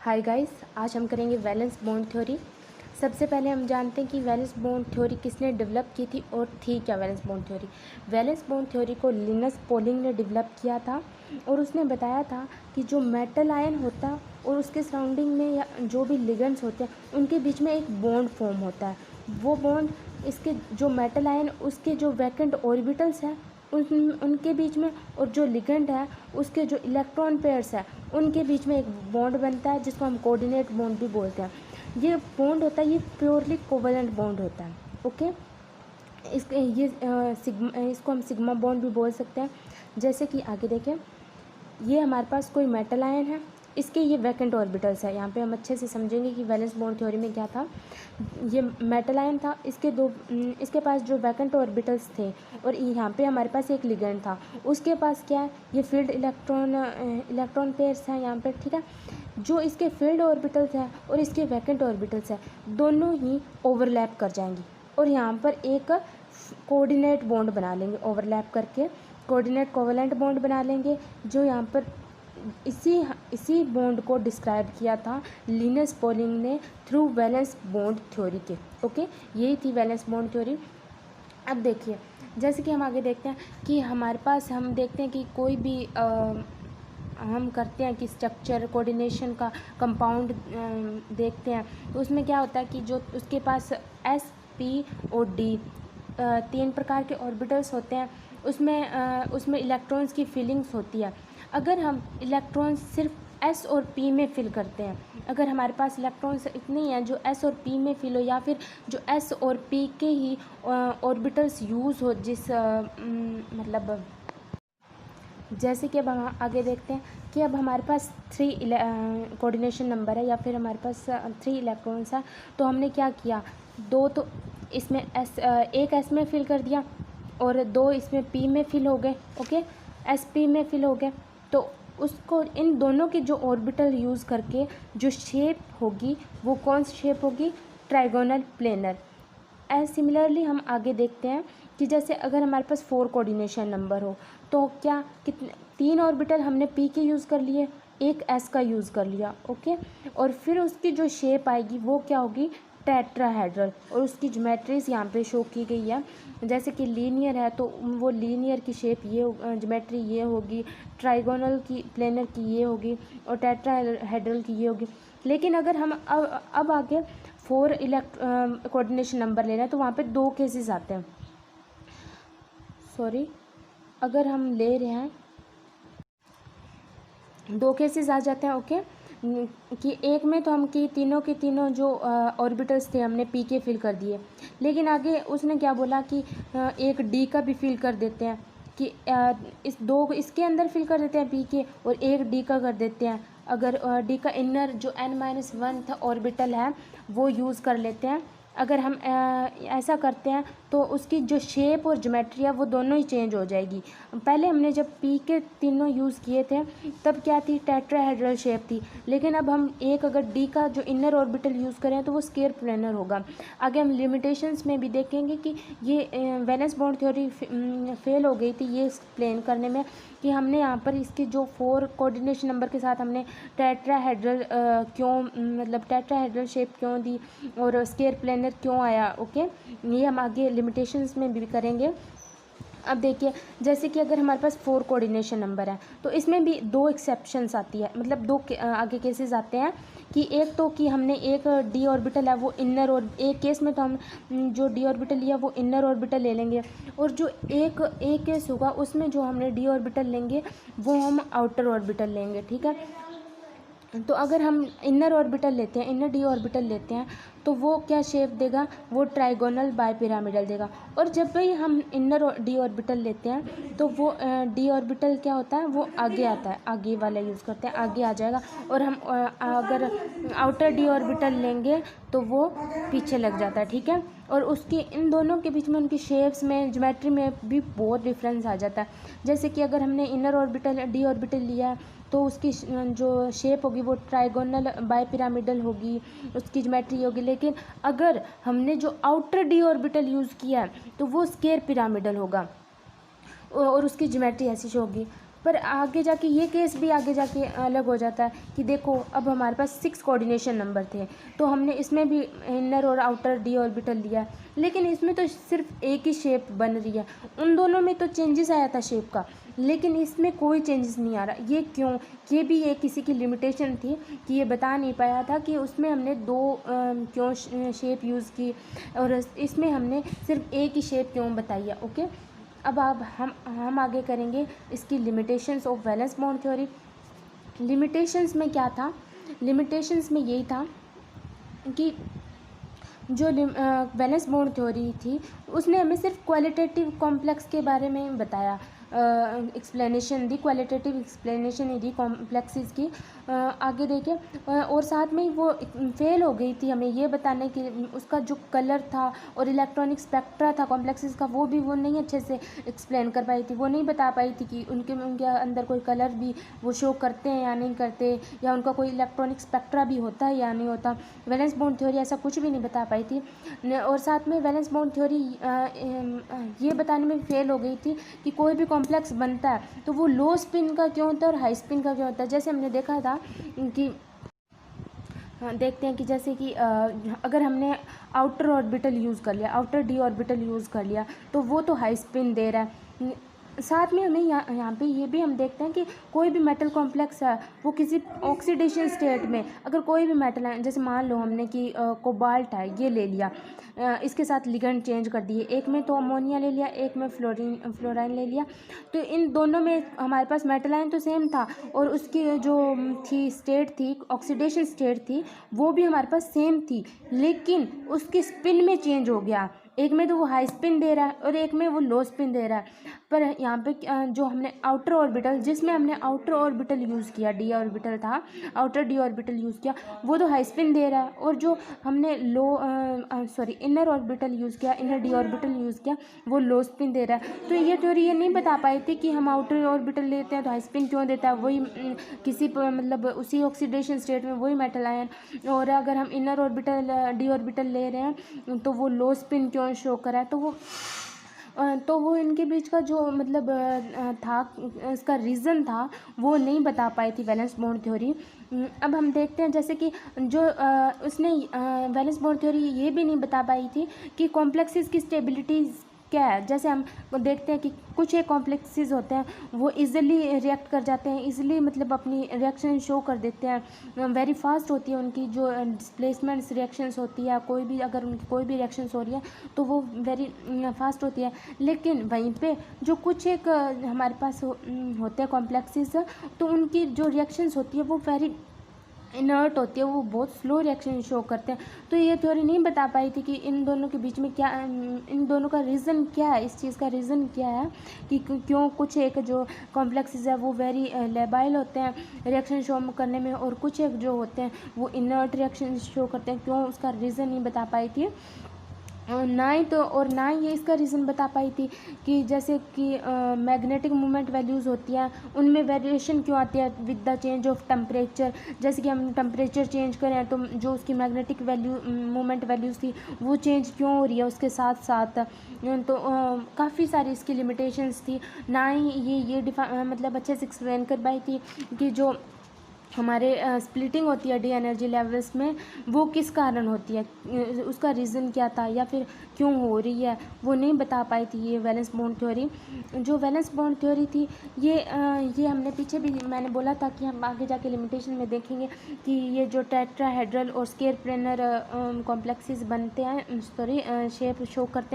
Hi guys, आज हम करेंगे वैलेंस बॉन्ड थ्योरी। सबसे पहले हम जानते हैं कि वैलेंस बॉन्ड थ्योरी किसने डेवलप की थी और थी क्या valence bond theory. Valence bond theory को लिनस पॉलिंग ने डेवलप किया था और उसने बताया था कि जो मेटल आयन होता है और उसके सराउंडिंग में या जो भी लिगेंड्स होते हैं उनके बीच में एक बॉन्ड फॉर्म होता है। वो बॉन्ड इसके जो मेटल आयन उसके जो वैकेंट ऑर्बिटल्स हैं उनके बीच में और जो लिगेंड है उसके जो इलेक्ट्रॉन पेयर्स है उनके बीच में एक बॉन्ड बनता है जिसको हम कोऑर्डिनेट बॉन्ड भी बोलते हैं। ये बॉन्ड होता है, ये प्योरली कोवेलेंट बॉन्ड होता है। ओके, इसको हम सिग्मा बॉन्ड भी बोल सकते हैं। जैसे कि आगे देखें, ये हमारे पास कोई मेटल आयन है, इसके ये वैकेंट ऑर्बिटल्स है। यहाँ पे हम अच्छे से समझेंगे कि वैलेंस बॉन्ड थ्योरी में क्या था। ये मेटल आयन था, इसके पास जो वैकेंट ऑर्बिटल्स थे और यहाँ पे हमारे पास एक लिगेंड था, उसके पास क्या है, ये फील्ड इलेक्ट्रॉन पेयर्स हैं यहाँ पे। ठीक है, जो इसके फील्ड ऑर्बिटल्स हैं और इसके वैकेंट ऑर्बिटल्स हैं दोनों ही ओवरलैप कर जाएंगी और यहाँ पर एक कोऑर्डिनेट बॉन्ड बना लेंगे। ओवरलैप करके कोऑर्डिनेट कोवेलेंट बॉन्ड बना लेंगे, जो यहाँ पर इसी बॉन्ड को डिस्क्राइब किया था लिनस पॉलिंग ने थ्रू वैलेंस बॉन्ड थ्योरी के। ओके, यही थी वैलेंस बॉन्ड थ्योरी। अब देखिए, जैसे कि हम आगे देखते हैं कि हमारे पास हम देखते हैं कि कोई भी हम करते हैं कि स्ट्रक्चर कोऑर्डिनेशन का कंपाउंड देखते हैं तो उसमें क्या होता है कि जो उसके पास एस पी और डी तीन प्रकार के ऑर्बिटल्स होते हैं, उसमें इलेक्ट्रॉन्स की फीलिंग्स होती है। अगर हम इलेक्ट्रॉन्स सिर्फ एस और पी में फिल करते हैं, अगर हमारे पास इलेक्ट्रॉन्स इतने हैं जो एस और पी में फिल हो या फिर जो एस और पी के ही ऑर्बिटल्स यूज़ हो, मतलब जैसे कि अब हम आगे देखते हैं कि अब हमारे पास 3 कोऑर्डिनेशन नंबर है या फिर हमारे पास 3 इलेक्ट्रॉन्स हैं। तो हमने क्या किया, दो तो इसमें एक एस में फिल कर दिया और 2 इसमें पी में फिल हो गए। ओके, एस पी में फिल हो गए तो उसको इन दोनों के जो ऑर्बिटल यूज़ करके जो शेप होगी वो कौन सी शेप होगी, ट्राइगोनल प्लेनर। सिमिलरली हम आगे देखते हैं कि जैसे अगर हमारे पास 4 कोऑर्डिनेशन नंबर हो तो क्या कितने 3 ऑर्बिटल हमने पी के यूज़ कर लिए, एक एस का यूज़ कर लिया। ओके, और फिर उसकी जो शेप आएगी वो क्या होगी, टेट्राहेड्रल, और उसकी ज्योमेट्रीज यहाँ पे शो की गई है। जैसे कि लीनियर है तो वो लीनियर की शेप ये ज्योमेट्री ये होगी, ट्राइगोनल की प्लेनर की ये होगी और टेट्राहेड्रल की ये होगी। लेकिन अगर हम अब आगे 4 कोऑर्डिनेशन नंबर ले रहे हैं तो वहाँ पे 2 केसेस आते हैं। सॉरी, अगर हम ले रहे हैं 2 केसेस आ जाते हैं। ओके, कि एक में तो हम कि तीनों के तीनों जो ऑर्बिटल्स थे हमने पी के फिल कर दिए, लेकिन आगे उसने क्या बोला कि एक डी का भी फिल कर देते हैं, कि इस 2 इसके अंदर फिल कर देते हैं पी के और एक डी का कर देते हैं। अगर डी का इनर जो n-1 ऑर्बिटल है वो यूज़ कर लेते हैं। अगर हम ऐसा करते हैं तो उसकी जो शेप और ज्योमेट्री है वो दोनों ही चेंज हो जाएगी। पहले हमने जब पी के तीनों यूज़ किए थे तब क्या थी, टेट्राहेड्रल शेप थी, लेकिन अब हम एक अगर डी का जो इनर ऑर्बिटल यूज़ करें तो वो स्क्वायर प्लेनर होगा। आगे हम लिमिटेशंस में भी देखेंगे कि ये वैलेंस बॉन्ड थ्योरी फेल हो गई थी ये एक्सप्लेन करने में कि हमने यहाँ पर इसकी जो 4 कोऑर्डिनेशन नंबर के साथ हमने टेट्राहेड्रल क्यों, मतलब टेट्राहेड्रल शेप क्यों दी और स्क्वायर प्लेनर क्यों आया। ओके, ये हम आगे लिमिटेशंस में भी करेंगे। अब देखिए, जैसे कि अगर हमारे पास 4 कोऑर्डिनेशन नंबर है तो इसमें भी 2 एक्सेप्शंस आती है, मतलब 2 आगे केसेस आते हैं कि एक तो कि हमने एक डी ऑर्बिटल है वो इनर, और एक केस में तो हम जो डी ऑर्बिटल लिया वो इनर ऑर्बिटल ले लेंगे, और जो एक केस होगा उसमें जो हमने डी ऑर्बिटल लेंगे वो हम आउटर ऑर्बिटल लेंगे। ठीक है, तो अगर हम इनर ऑर्बिटल लेते हैं, इनर डी ऑर्बिटल लेते हैं तो वो क्या शेप देगा, वो ट्राइगोनल बाइपिरामिडल देगा। और जब भी हम इनर डी ऑर्बिटल लेते हैं तो वो डी ऑर्बिटल क्या होता है, वो आगे आता है, आगे वाला यूज़ करते हैं, आगे आ जाएगा। और हम अगर आउटर डी ऑर्बिटल लेंगे तो वो पीछे लग जाता है। ठीक है, और उसकी इन दोनों के बीच में उनकी शेप्स में ज्योमेट्री में भी बहुत डिफरेंस आ जाता है। जैसे कि अगर हमने इनर ऑर्बिटल डी ऑर्बिटल लिया है तो उसकी जो शेप होगी वो ट्राइगोनल बाइपिरामिडल होगी, उसकी ज्योमेट्री होगी। लेकिन अगर हमने जो आउटर डी ऑर्बिटल यूज़ किया है तो वो स्क्वायर पिरामिडल होगा और उसकी ज्योमेट्री ऐसी होगी। पर आगे जाके ये केस भी आगे जाके अलग हो जाता है कि देखो अब हमारे पास 6 कोऑर्डिनेशन नंबर थे, तो हमने इसमें भी इनर और आउटर डी ऑर्बिटल लिया, लेकिन इसमें तो सिर्फ एक ही शेप बन रही है। उन दोनों में तो चेंजेस आया था शेप का, लेकिन इसमें कोई चेंजेस नहीं आ रहा। ये क्यों? ये भी एक किसी की लिमिटेशन थी कि ये बता नहीं पाया था कि उसमें हमने 2 क्यों शेप यूज़ की और इसमें हमने सिर्फ एक ही शेप क्यों बताई है। ओके, अब हम आगे करेंगे इसकी limitations of valence bond theory. Limitations में क्या था? लिमिटेशंस में यही था कि जो वैलेंस बॉन्ड थ्योरी थी उसने हमें सिर्फ क्वालिटेटिव कॉम्प्लेक्स के बारे में बताया, एक्सप्लेनेशन दी, क्वालिटेटिव एक्सप्लेनेशन दी कॉम्प्लेक्सेस की। आगे देखिए और साथ में वो फेल हो गई थी हमें ये बताने की, उसका जो कलर था और इलेक्ट्रॉनिक स्पेक्ट्रा था कॉम्प्लेक्सेस का वो भी वो नहीं अच्छे से एक्सप्लेन कर पाई थी। वो नहीं बता पाई थी कि उनके अंदर कोई कलर भी वो शो करते हैं या नहीं करते, या उनका कोई इलेक्ट्रॉनिक स्पेक्ट्रा भी होता है या नहीं होता। वैलेंस बॉन्ड थ्योरी ऐसा कुछ भी नहीं बता पाई थी। और साथ में वैलेंस बॉन्ड थ्योरी ये बताने में फेल हो गई थी कि कोई भी कॉम्प्लेक्स बनता है तो वो लो स्पिन का क्यों होता है और हाई स्पिन का क्यों होता है। जैसे हमने देखा था कि देखते हैं कि जैसे कि अगर हमने आउटर ऑर्बिटल यूज़ कर लिया, आउटर डी ऑर्बिटल यूज़ कर लिया, तो वो तो हाई स्पिन दे रहा है। साथ में हमें यहाँ पे ये भी हम देखते हैं कि कोई भी मेटल कॉम्प्लेक्स है वो किसी ऑक्सीडेशन स्टेट में अगर कोई भी मेटल है, जैसे मान लो हमने कि कोबाल्ट है ये ले लिया, इसके साथ लिगेंड चेंज कर दिए, एक में तो अमोनिया ले लिया, एक में फ्लोराइन ले लिया, तो इन दोनों में हमारे पास मेटल आयन तो सेम था और उसकी जो थी स्टेट थी, ऑक्सीडेशन स्टेट थी, वो भी हमारे पास सेम थी, लेकिन उसकी स्पिन में चेंज हो गया। एक में तो वो हाई स्पिन दे रहा है और एक में वो लो स्पिन दे रहा है। पर यहाँ पे जो हमने आउटर ऑर्बिटल, जिसमें हमने आउटर ऑर्बिटल यूज़ किया, डी ऑर्बिटल था, आउटर डी ऑर्बिटल यूज़ किया, वो तो हाई स्पिन दे रहा है, और जो हमने इनर ऑर्बिटल यूज़ किया, इनर डी ऑर्बिटल यूज़ किया, वो लो स्पिन दे रहा है। तो ये थ्योरी ये नहीं बता पाई थी कि हम आउटर ऑर्बिटल लेते हैं तो हाई स्पिन क्यों देता है, वही किसी मतलब उसी ऑक्सीडेशन स्टेट में वही मेटल आयन, और अगर हम इनर ऑर्बिटल डी ऑर्बिटल ले रहे हैं तो वो लो स्पिन क्यों शो करा है। तो वो इनके बीच का जो मतलब था, इसका रीज़न था, वो नहीं बता पाई थी वैलेंस बॉन्ड थ्योरी। अब हम देखते हैं जैसे कि जो उसने वैलेंस बॉन्ड थ्योरी ये भी नहीं बता पाई थी कि कॉम्प्लेक्सेस की स्टेबिलिटीज़ क्या है। जैसे हम देखते हैं कि कुछ एक कॉम्प्लेक्सेस होते हैं वो इजीली रिएक्ट कर जाते हैं, इजीली मतलब अपनी रिएक्शन शो कर देते हैं, वेरी फास्ट होती है उनकी जो डिस्प्लेसमेंट्स रिएक्शंस होती है, कोई भी अगर उनकी कोई भी रिएक्शंस हो रही है तो वो वेरी फास्ट होती है। लेकिन वहीं पे जो कुछ एक हमारे पास होते हैं कॉम्प्लेक्सेस, तो उनकी जो रिएक्शंस होती है वो वेरी इनर्ट होती है, वो बहुत स्लो रिएक्शन शो करते हैं। तो ये थ्योरी नहीं बता पाई थी कि इन दोनों के बीच में क्या, इन दोनों का रीज़न क्या है, इस चीज़ का रीज़न क्या है कि क्यों कुछ एक जो कॉम्प्लेक्सेस है वो वेरी लेबाइल होते हैं रिएक्शन शो करने में, और कुछ एक जो होते हैं वो इनर्ट रिएक्शन शो करते हैं। क्यों, उसका रीज़न नहीं बता पाई थी। ना ही ये इसका रीज़न बता पाई थी कि जैसे कि मैग्नेटिक मोमेंट वैल्यूज़ होती हैं उनमें वेरिएशन क्यों आती है with the change of temperature. जैसे कि हम टेम्परेचर चेंज करें तो जो उसकी मैग्नेटिक मोमेंट वैल्यूज़ थी वो चेंज क्यों हो रही है उसके साथ साथ। तो काफ़ी सारी इसकी लिमिटेशंस थी। ना ही ये मतलब अच्छे से एक्सप्लेन कर पाई थी कि जो हमारे स्प्लिटिंग होती है डी एनर्जी लेवल्स में वो किस कारण होती है, उसका रीज़न क्या था या फिर क्यों हो रही है, वो नहीं बता पाई थी ये वैलेंस बॉन्ड थ्योरी। जो वैलेंस बॉन्ड थ्योरी थी ये हमने पीछे भी मैंने बोला था कि हम आगे जाके लिमिटेशन में देखेंगे कि ये जो टेट्राहेड्रल और स्क्वायर प्लेनर कॉम्प्लेक्सेस बनते हैं, शेप शो करते हैं,